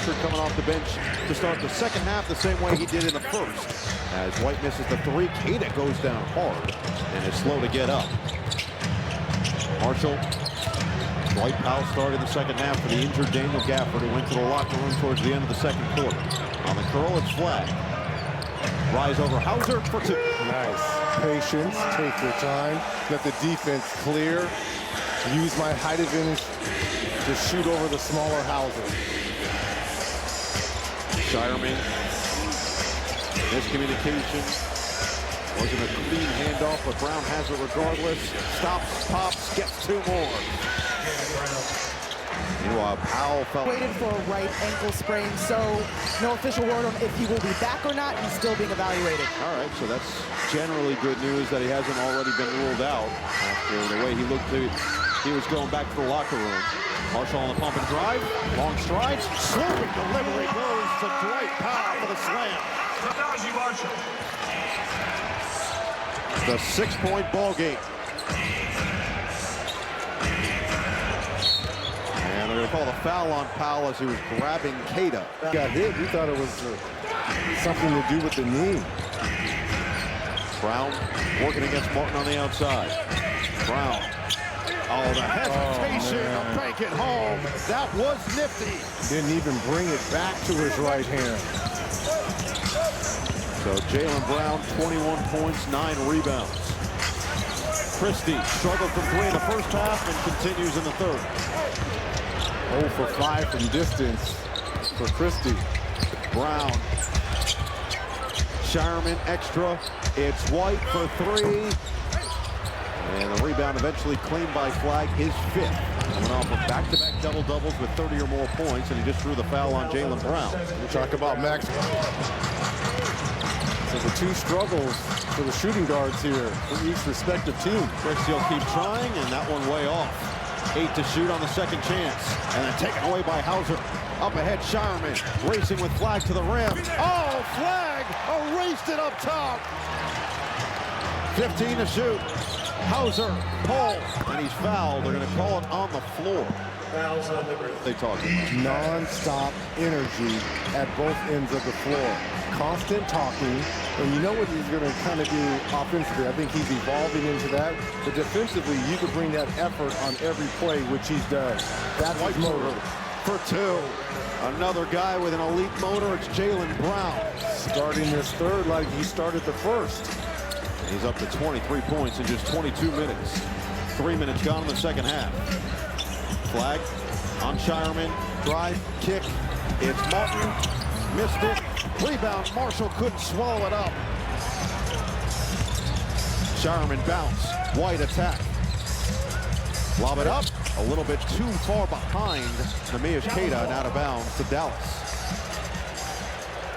Pritchard coming off the bench to start the second half the same way he did in the first. As White misses the three, Keita goes down hard and is slow to get up. Marshall. Dwight Powell started the second half for the injured Daniel Gafford, who went to the locker room towards the end of the second quarter. On the curl, it's Flag. Rise over Hauser for two. Nice. Patience. Take your time. Let the defense clear. Use my height advantage to shoot over the smaller Hauser. Shireman. Miscommunication. Wasn't a clean handoff, but Brown has it regardless. Stops, pops, gets two more. Meanwhile, Powell felt waited for a right ankle sprain, so no official word on if he will be back or not. He's still being evaluated. All right, so that's generally good news that he hasn't already been ruled out after the way he looked. He was going back to the locker room. Marshall on the pump and drive, long strides, swerving delivery goes to Dwight Powell for the slam. The 6-point ball game. And they're going to call the foul on Powell as he was grabbing Keita. Got hit. We thought it was something to do with the knee. Brown working against Martin on the outside. Brown. Oh, the hesitation to bank it home. That was nifty. Didn't even bring it back to his right hand. So Jaylen Brown, 21 points, 9 rebounds. Christie struggled from three in the first half and continues in the third. 0 for 5 from distance for Christie. Brown. Shireman extra. It's White for three. And the rebound eventually claimed by Flag, his fifth. Coming off of back-to-back double-doubles with 30 or more points, and he just drew the foul on Jaylen Brown. We'll talk about Max. So the two struggles for the shooting guards here for each respective team. Christie will keep trying, and that one way off. 8 to shoot on the second chance. And then taken away by Hauser. Up ahead, Shireman racing with Flag to the rim. Oh, Flag erased it up top. 15 to shoot. Hauser pulls, and he's fouled. They're going to call it on the floor. They talk about non-stop energy at both ends of the floor. Constant talking, and you know what he's going to kind of do offensively. I think he's evolving into that. But defensively, you could bring that effort on every play, which he does. That's his motor. For two. Another guy with an elite motor, it's Jaylen Brown. Starting this third like he started the first. He's up to 23 points in just 22 minutes. 3 minutes gone in the second half. Flag on Shireman. Drive, kick. It's Martin. Missed it. Rebound. Marshall couldn't swallow it up. Shireman bounce. White attack. Lob it up. A little bit too far behind Neemias Queta and out of bounds to Dallas.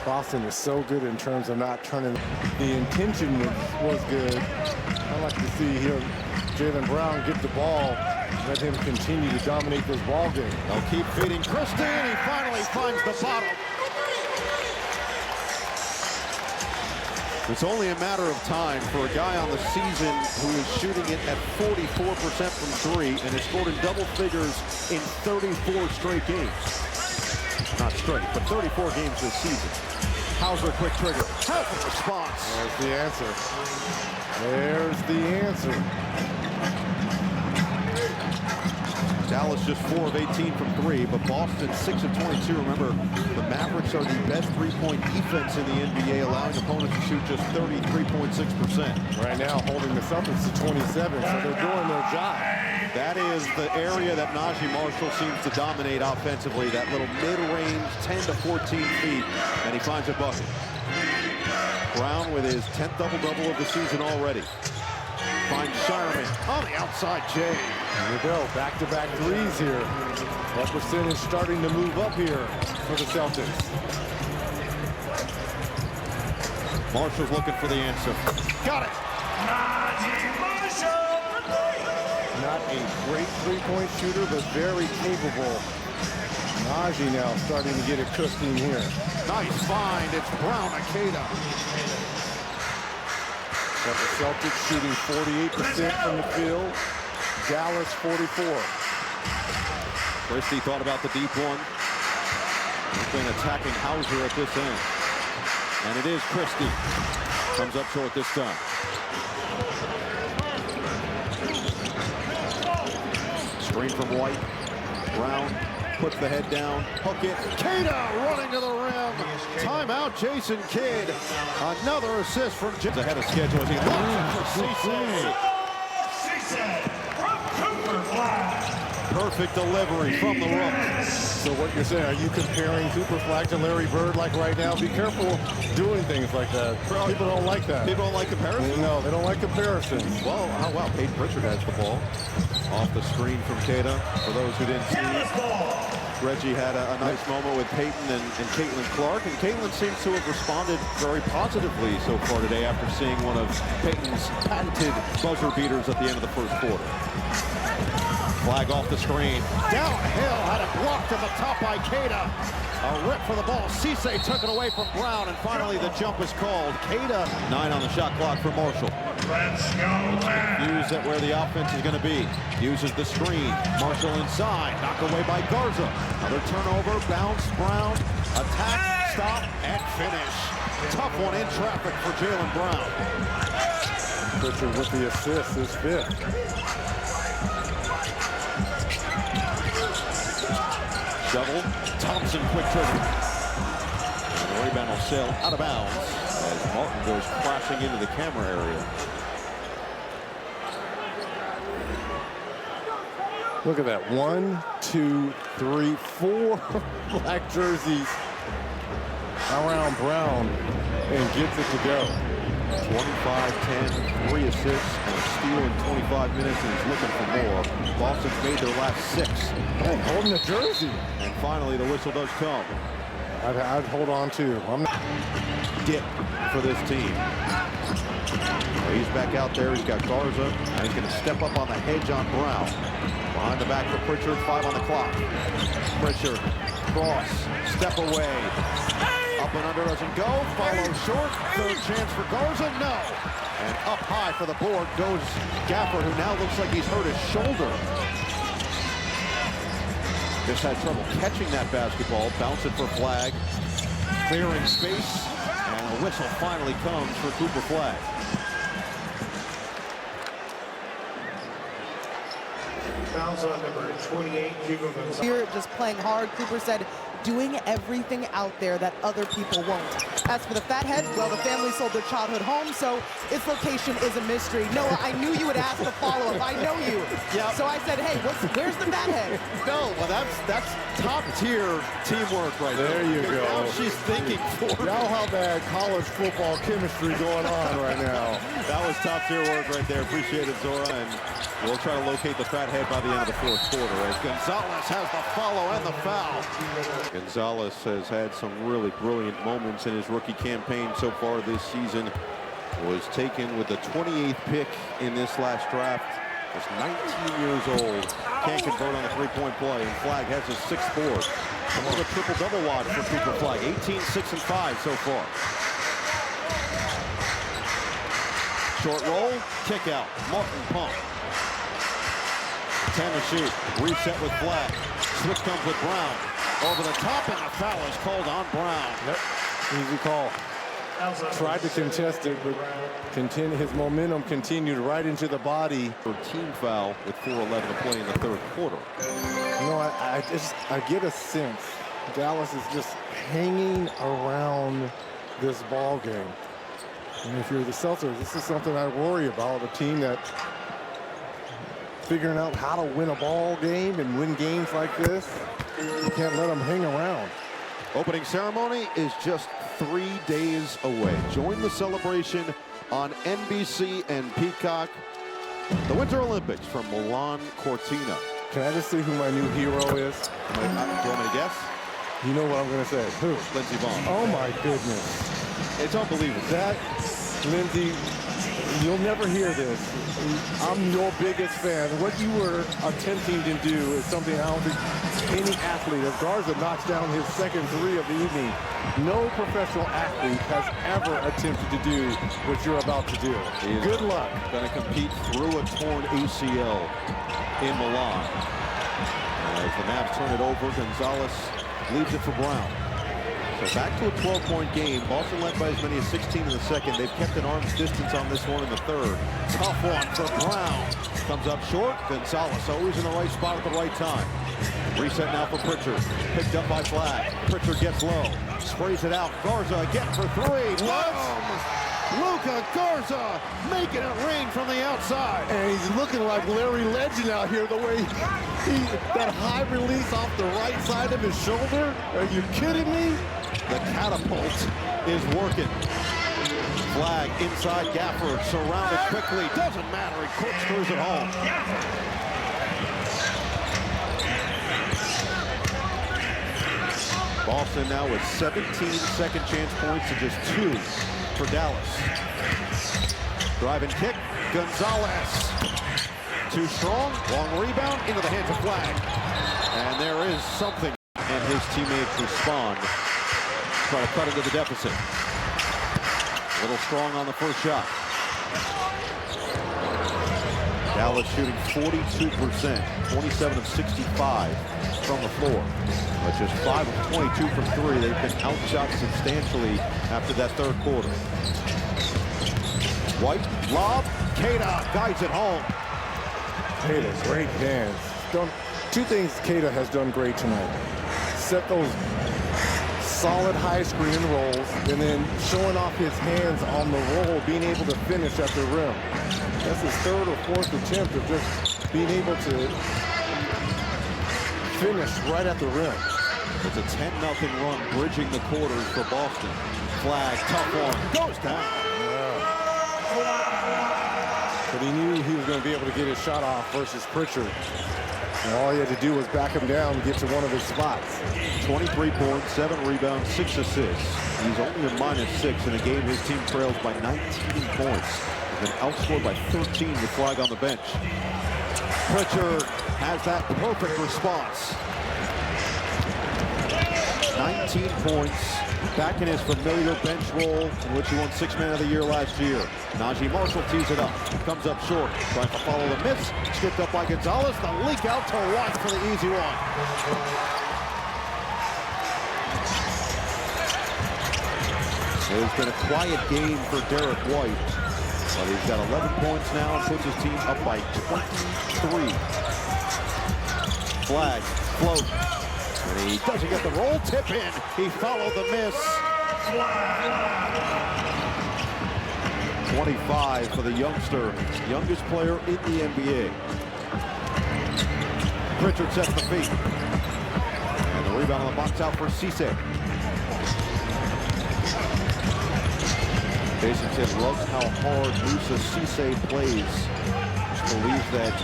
Boston is so good in terms of not turning. The intention was good. I like to see here Jaylen Brown get the ball, let him continue to dominate this ball game. They'll keep feeding Christie, and he finally finds the bottom. It's only a matter of time for a guy on the season who is shooting it at 44% from three and has scored in double figures in 34 straight games. Not straight, but 34 games this season. Hauser, quick trigger. Hauser response. There's the answer. There's the answer. Dallas just 4 of 18 from three, but Boston 6 of 22. Remember, the Mavericks are the best three-point defense in the NBA, allowing opponents to shoot just 33.6%. Right now, holding the Celtics to 27, so they're doing their job. That is the area that Najee Marshall seems to dominate offensively, that little mid-range 10 to 14 feet, and he finds a bucket. Brown with his 10th double-double of the season already. Finds Shireman on the outside, Jay. Here we go, back-to-back threes here. That percentage starting to move up here for the Celtics. Marshall's looking for the answer. Got it. Not a great three-point shooter, but very capable. Najee now starting to get it cooking here. Nice find. It's Brown and Queta. Got the Celtics shooting 48% from the field. Dallas 44. Christie thought about the deep one. He's been attacking Hauser at this end. And it is Christie. Comes up short this time. Screen from White. Brown puts the head down. Hook it. Queta running to the rim. Timeout, Jason Kidd. Another assist from Jason. Ahead of schedule as he launches for Cisse. Perfect delivery from the rook. So what you're saying, are you comparing Cooper Flag to Larry Bird like right now? Be careful doing things like that. People don't like that. People don't like comparisons? No, they don't like comparisons. Well, oh wow, Peyton Pritchard has the ball. Off the screen from Queta. For those who didn't see, Reggie had a nice moment with Peyton and Caitlin Clark. And Caitlin seems to have responded very positively so far today after seeing one of Peyton's patented buzzer beaters at the end of the first quarter. Flag off the screen. Downhill, had it blocked at the top by Queta. A rip for the ball. Cisse took it away from Brown, and finally the jump is called. Queta, 9 on the shot clock for Marshall. Let's go, Confused at where the offense is going to be. Uses the screen. Marshall inside. Knocked away by Garza. Another turnover. Bounce. Brown. Attack. Stop. And finish. Tough one in traffic for Jaylen Brown. Pritchard with the assist, his fifth. Shovel. Thompson, quick trigger. And the rebound will sail out of bounds as Martin goes crashing into the camera area. Look at that. 1, 2, 3, 4 black jerseys around Brown and gets it to go. 25, 10, 3 assists, and a steal in 25 minutes, and he's looking for more. Boston's made their last 6. Hey, holding the jersey. And finally, the whistle does come. I'd hold on too. I'm not. Dip for this team. He's back out there. He's got Garza, and he's going to step up on the hedge on Brown. Behind the back for Pritchard, 5 on the clock. Pritchard, cross, step away. Up and under doesn't go. Follow short. Third chance for Garza. No. And up high for the board goes Gafford, who now looks like he's hurt his shoulder. Just had trouble catching that basketball. Bounce it for Flag. Clearing space. And a whistle finally comes for Cooper Flag. Fouls on number 28, Cuba Gonzalez. Here, just playing hard. Cooper said, doing everything out there that other people won't. As for the fathead, well, the family sold their childhood home, so its location is a mystery. Noah, I knew you would ask the follow-up. I know you. Yep. So I said, hey, where's the fathead? No, well, that's top-tier teamwork right there. There you go. Now she's thinking for Y'all have that college football chemistry going on right now. That was top-tier work right there. Appreciate it, Zora. And we'll try to locate the fathead by the end of the fourth quarter as Gonzalez has the follow and the foul. Gonzalez has had some really brilliant moments in his rookie campaign so far this season. Was taken with the 28th pick in this last draft. Just 19 years old. Can't convert on a three-point play, and Flag has his 6th board. Another triple-double watch for Cooper Flag. 18, 6, and 5 so far. Short roll, kick out. Martin pump. 10 to shoot. Reset with Flag. Switch comes with Brown. Over the top, and the foul is called on Brown. Yep, easy call. Tried to contest it, but his momentum continued right into the body. For team foul with 4:11 to play in the third quarter. You know, I get a sense Dallas is just hanging around this ball game. And if you're the Celtics, this is something I worry about, a team that figuring out how to win a ball game and win games like this. You can't let them hang around. Opening ceremony is just 3 days away. Join the celebration on NBC and Peacock. The Winter Olympics from Milan Cortina. Can I just say who my new hero is? Do you want me to guess? You know what I'm going to say. Who? Lindsey Vonn. Oh, my goodness. It's unbelievable. That, Lindsey, you'll never hear this. I'm your biggest fan. What you were attempting to do is something I don't think any athlete, as Garza knocks down his second 3 of the evening, no professional athlete has ever attempted to do what you're about to do. Good luck. Going to compete through a torn ACL in Milan. As the Mavs turn it over, Gonzalez leaves it for Brown. So back to a 12-point game. Boston led by as many as 16 in the second. They've kept an arm's distance on this one in the third. Tough one for Brown. Comes up short. Gonzalez always in the right spot at the right time. Reset now for Pritchard. Picked up by Flag. Pritchard gets low. Sprays it out. Garza again for three. Luka Garza making it rain from the outside. And he's looking like Larry Legend out here, the way that high release off the right side of his shoulder. Are you kidding me? The catapult is working. Flag inside Gafford, surrounded quickly. Doesn't matter, he corkscrews it home. Boston now with 17 second chance points to just 2 for Dallas. Drive and kick, Gonzalez. Too strong, long rebound, into the hands of Flag. And there is something. And his teammates respond. Try to cut into the deficit. A little strong on the first shot. Dallas shooting 42%, 27 of 65 from the floor. But just 5 of 22 from 3. They've been outshot substantially after that third quarter. White, lob, Queta guides it home. Queta, great hands. Two things Queta has done great tonight. Set those solid high screen rolls, and then showing off his hands on the roll, being able to finish at the rim. That's his third or fourth attempt of just being able to finish right at the rim. It's a 10-0 run, bridging the quarters for Boston. Flag, tough one, goes down. But he knew he was going to be able to get his shot off versus Pritchard. And all he had to do was back him down and get to one of his spots. 23 points, 7 rebounds, 6 assists. He's only a -6 in a game his team trails by 19 points. He's been outscored by 13 with Flag on the bench. Pritchard has that perfect response. 19 points, back in his familiar bench role in which he won 6th Man of the Year last year. Najee Marshall tees it up, comes up short, trying to follow the miss, skipped up by Gonzalez, the leak out to White for the easy one. It's been a quiet game for Derek White, but he's got 11 points now and puts his team up by 23. Flag, float. And he doesn't get the roll, tip in. He followed the miss. 25 for the youngster, youngest player in the NBA. Pritchard sets the feet. And the rebound on the box out for Cisse. Jason said loves how hard Musa Cisse plays. Just believes that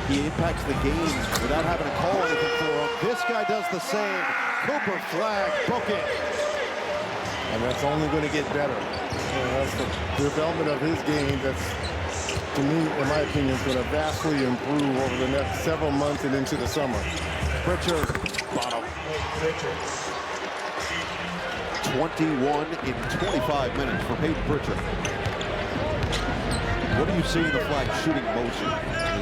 he impacts the game without having to call anything for him. This guy does the same. Cooper, Flag, book it. And that's only going to get better. That's the development of his game that's, to me, in my opinion, is going to vastly improve over the next several months and into the summer. Pritchard, bottom. 21 in 25 minutes for Peyton Pritchard. What do you see in the Flag shooting motion?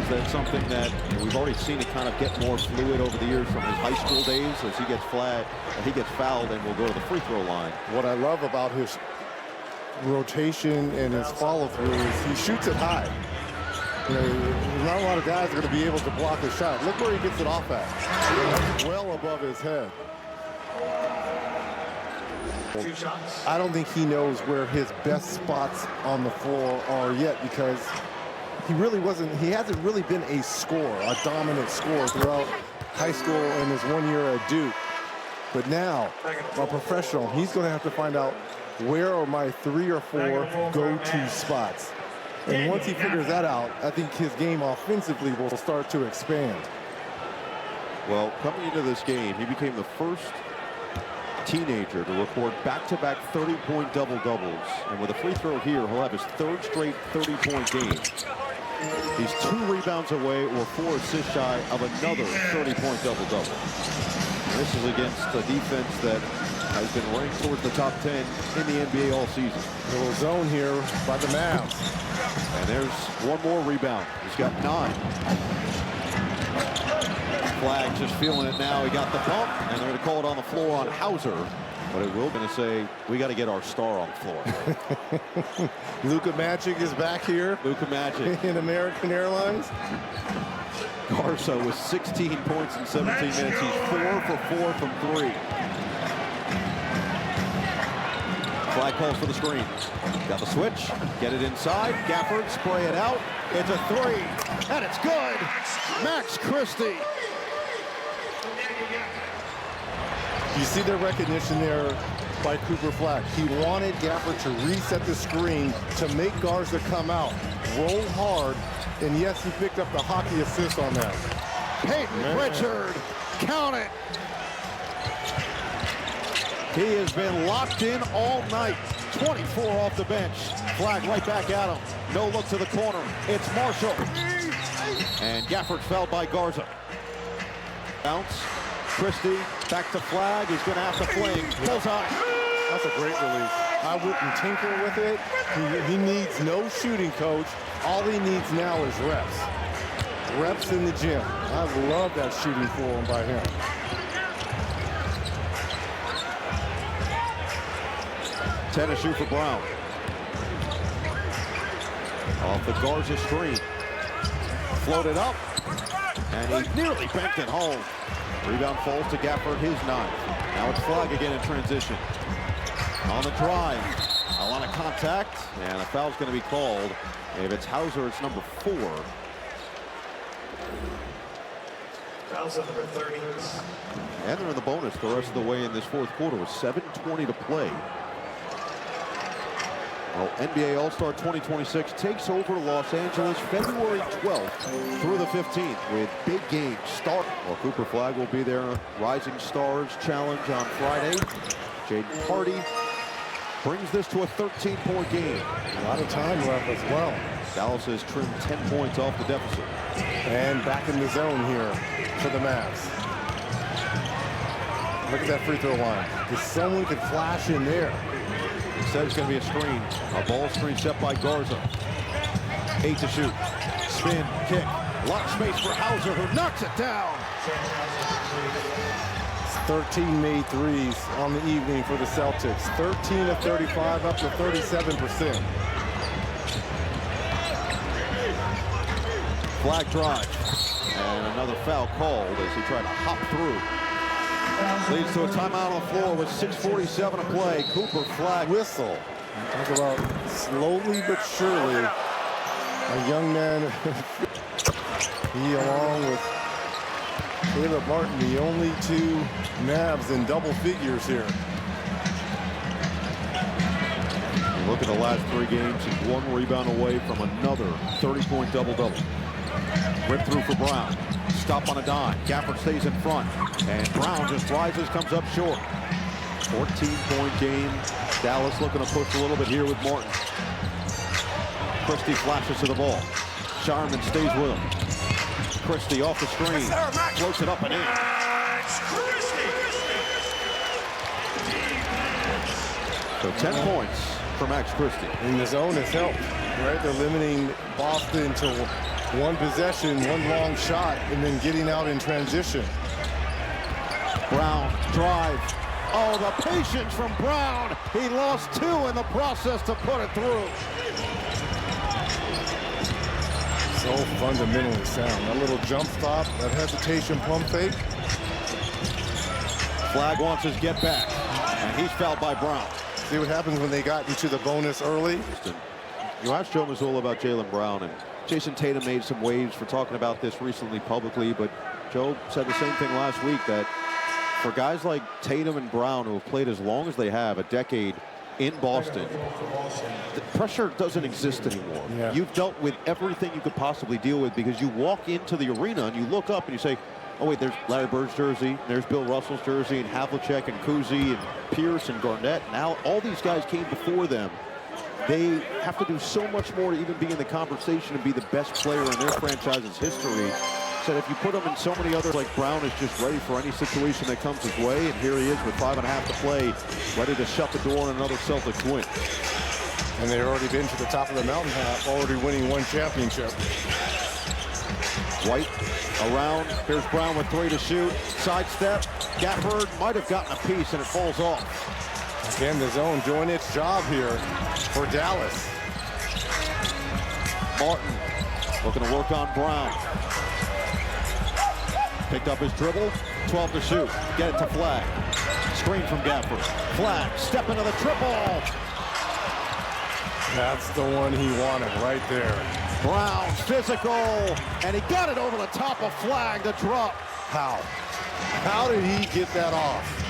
Is that something that we've already seen it kind of get more fluid over the years from his high school days as he gets fouled and will go to the free throw line? What I love about his rotation and his follow-through is he shoots it high. You know, there's not a lot of guys that are going to be able to block his shot. Look where he gets it off at. Well above his head. I don't think he knows where his best spots on the floor are yet, because he hasn't really been a scorer, a dominant scorer throughout high school and his 1 year at Duke. But now, a professional, he's going to have to find out where are my 3 or 4 go-to spots. And once he figures that out, I think his game offensively will start to expand. Well, coming into this game, he became the first teenager to record back-to-back 30-point double-doubles. And with a free throw here, he'll have his 3rd straight 30-point game. He's 2 rebounds away or 4 assists shy of another 30-point double-double. This is against a defense that has been ranked towards the top 10 in the NBA all season. A little zone here by the Mavs. And there's one more rebound. He's got 9. Flag just feeling it now. He got the bump, and they're going to call it on the floor on Hauser. But it will going to say, we got to get our star on the floor. Luka Magic is back here. Luka Magic. In American Airlines. Garza with 16 points in 17 minutes. He's 4 for 4 from 3. Flag calls for the screen. Got the switch. Get it inside. Gafford, spray it out. It's a 3. And it's good. Max Christie. You see the recognition there by Cooper Flag. He wanted Gafford to reset the screen to make Garza come out, roll hard, and yes, he picked up the hockey assist on that. Peyton Pritchard, count it. He has been locked in all night. 24 off the bench. Flag right back at him. No look to the corner. It's Marshall. And Gafford fouled by Garza. Bounce. Christie back to Flag. He's going to have to fling. Bullseye. That's a great release. I wouldn't tinker with it. He needs no shooting coach. All he needs now is reps. Reps in the gym. I love that shooting form by him. Tennis shoot for Brown. Off the Garza screen. Floated up. And he nearly banked it home. Rebound falls to Gafford, his 9th. Now it's Flag again in transition. On the drive. A lot of contact. And a foul's going to be called. If it's Hauser, it's number 4. Foul's number 30. And they're in the bonus the rest of the way in this 4th quarter with 7:20 to play. Well, NBA All-Star 2026 takes over Los Angeles February 12th through the 15th with big games starting. Well, Cooper Flag will be there. Rising Stars Challenge on Friday. Jaden Hardy brings this to a 13-point game. A lot of time left as well. Dallas has trimmed 10 points off the deficit. And back in the zone here for the Mavs. Look at that free throw line. If someone could flash in there. Said it's going to be a screen. A ball screen set by Garza. 8 to shoot. Spin, kick. A lot of space for Hauser, who knocks it down. 13 made threes on the evening for the Celtics. 13 of 35, up to 37%. Flag drive. And another foul called as he tried to hop through. Leads to a timeout on the floor with 6:47 to play. Cooper Flag Whistle. Talk about slowly but surely a young man. He, along with Caleb Martin, the only 2 Mavs in double figures here. Look at the last 3 games. He's 1 rebound away from another 30-point double-double. Rip through for Brown. Stop on a dime. Gafford stays in front. And Brown just rises, comes up short. 14-point game. Dallas looking to push a little bit here with Martin. Christie flashes to the ball. Sharman stays with him. Christie off the screen. Floats it up and in. So 10 points for Max Christie. And the zone has helped, right? They're limiting Boston to 1 possession, 1 long shot, and then getting out in transition. Brown, drive. Oh, the patience from Brown. He lost 2 in the process to put it through. So fundamentally sound. That little jump stop, that hesitation pump fake. Flag wants his get back, and he's fouled by Brown. See what happens when they got into the bonus early? You asked Joe Mazzulla about Jaylen Brown, and Jason Tatum made some waves for talking about this recently publicly, but Joe said the same thing last week, that for guys like Tatum and Brown who have played as long as they have, a decade in Boston, the pressure doesn't exist anymore. Yeah. You've dealt with everything you could possibly deal with because you walk into the arena and you look up and you say, oh wait, there's Larry Bird's jersey, there's Bill Russell's jersey, and Havlicek and Kuzi and Pierce and Garnett. Now all these guys came before them. They have to do so much more to even be in the conversation and be the best player in their franchise's history. Said if you put him in so many others, like Brown is just ready for any situation that comes his way, and here he is with 5.5 to play, ready to shut the door on another Celtics win. And they've already been to the top of the mountaintop, already winning 1 championship. White around. Here's Brown with 3 to shoot. Sidestep. Gafford might have gotten a piece, and it falls off. Again, the zone doing its job here for Dallas. Martin looking to work on Brown. Picked up his dribble, 12 to shoot. Get it to Flag. Screen from Gafford. Flag, step into the triple. That's the one he wanted right there. Brown, physical, and he got it over the top of Flag to drop. How? How did he get that off?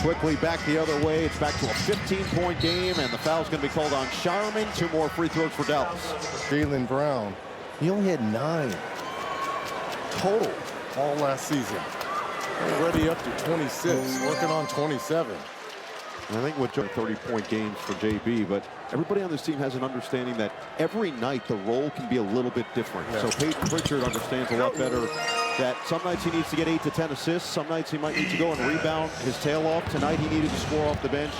Quickly back the other way. It's back to a 15-point game, and the foul's going to be called on Shireman. 2 more free throws for Dallas. Jaylen Brown, he only had 9 total all last season. Already up to 26, working on 27. And I think with 30-point games for JB, but everybody on this team has an understanding that every night the role can be a little bit different. Yeah. So Pritchard understands a lot better that some nights he needs to get 8 to 10 assists. Some nights he might need to go and rebound his tail off. Tonight he needed to score off the bench.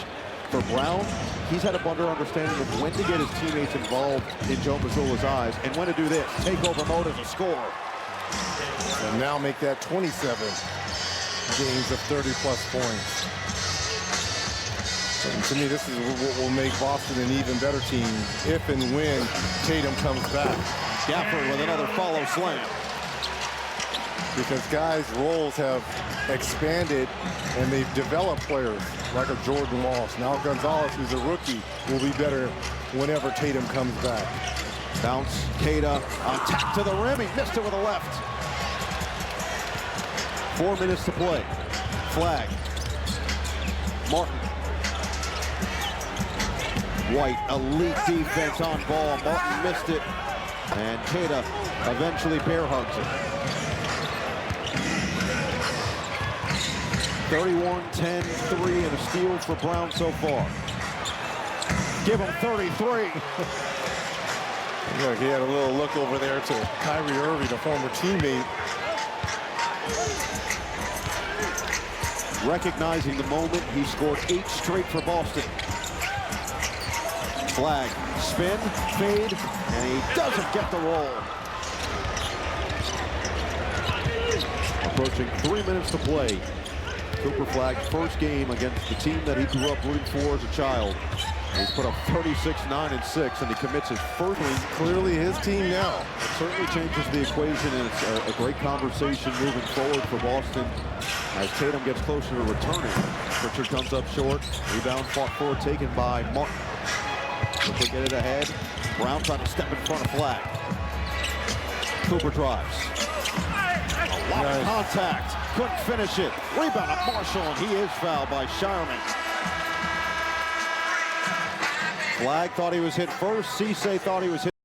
For Brown, he's had a better understanding of when to get his teammates involved in Joe Mazzulla's eyes and when to do this. Take over mode as a scorer. And now make that 27 games of 30-plus points. And to me, this is what will make Boston an even better team if and when Tatum comes back. Gafford with another follow slam. Because guys' roles have expanded and they've developed players like a Jordan Walsh. Now Gonzalez, who's a rookie, will be better whenever Tatum comes back. Bounce, Queta on tap to the rim. He missed it with a left. 4 minutes to play. Flag. Martin. White, elite defense on ball. Martin missed it. And Queta eventually bear hugs it. 31-10, 3 and a steal for Brown so far. Give him 33. Look, he had a little look over there to Kyrie Irving, a former teammate. Recognizing the moment, he scored 8 straight for Boston. Flag, spin, fade, and he doesn't get the roll. Approaching 3 minutes to play. Cooper Flag's first game against the team that he grew up rooting for as a child. He's put up 36, 9, and 6, and he commits his first. Clearly his team now. It certainly changes the equation, and it's a great conversation moving forward for Boston as Tatum gets closer to returning. Pritchard comes up short. Rebound fought for, taken by Martin. Quickly get it ahead. Brown trying to step in front of Flag. Cooper drives. A lot of contact. Couldn't finish it. Rebound of Marshall, and he is fouled by Shireman. Flag thought he was hit first. Cisse thought he was hit.